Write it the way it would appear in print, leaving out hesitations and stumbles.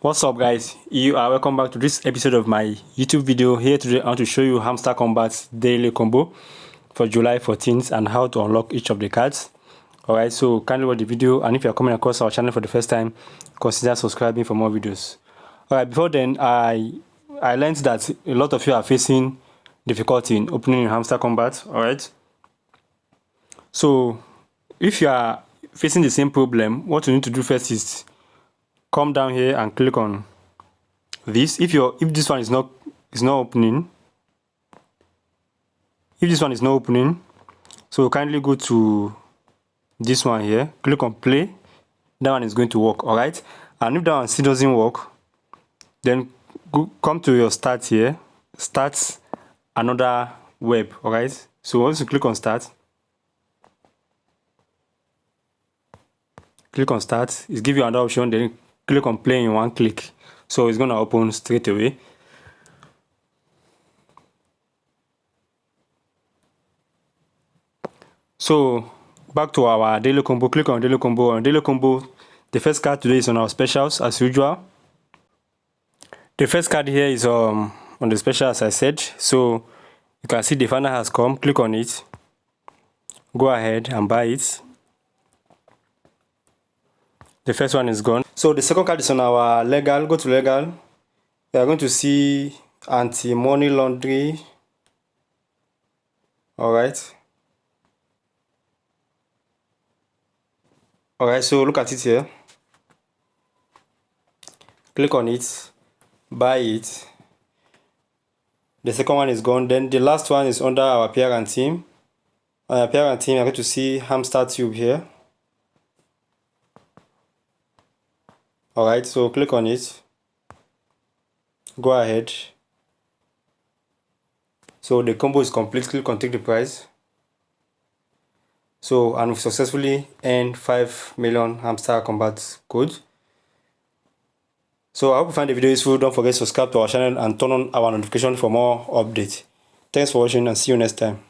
What's up, guys? You are welcome back to this episode of my YouTube video. Here today I want to show you Hamster Kombat's daily combo for July 14th and how to unlock each of the cards. Alright, so kindly watch the video, and if you are coming across our channel for the first time, consider subscribing for more videos. Alright, before then I learned that a lot of you are facing difficulty in opening your Hamster Kombat. Alright, so if you are facing the same problem, what you need to do first is come down here and click on this. If this one is not opening, so kindly go to this one here, click on play. That one is going to work. All right, and if that one still doesn't work, then come to your start here, start another web. All right, so once you click on start, it's give you another option, then click on play in one click, so it's gonna open straight away. So back to our daily combo, click on daily combo. On daily combo, the first card today is on our specials as usual. The first card here is on the special, as I said. So you can see the final has come. Click on it, go ahead and buy it. The first one is gone. So the second card is on our legal. Go to legal. We are going to see anti-money laundering. Alright, so look at it here. Click on it, buy it. The second one is gone. Then the last one is under our parent team. On our parent team, you're going to see hamster tube here. Alright, so click on it, go ahead. So the combo is complete. Click on take the prize. So, and we've successfully earned 5 million Hamster Kombat code. So I hope you find the video useful. Don't forget to subscribe to our channel and turn on our notification for more updates. Thanks for watching and see you next time.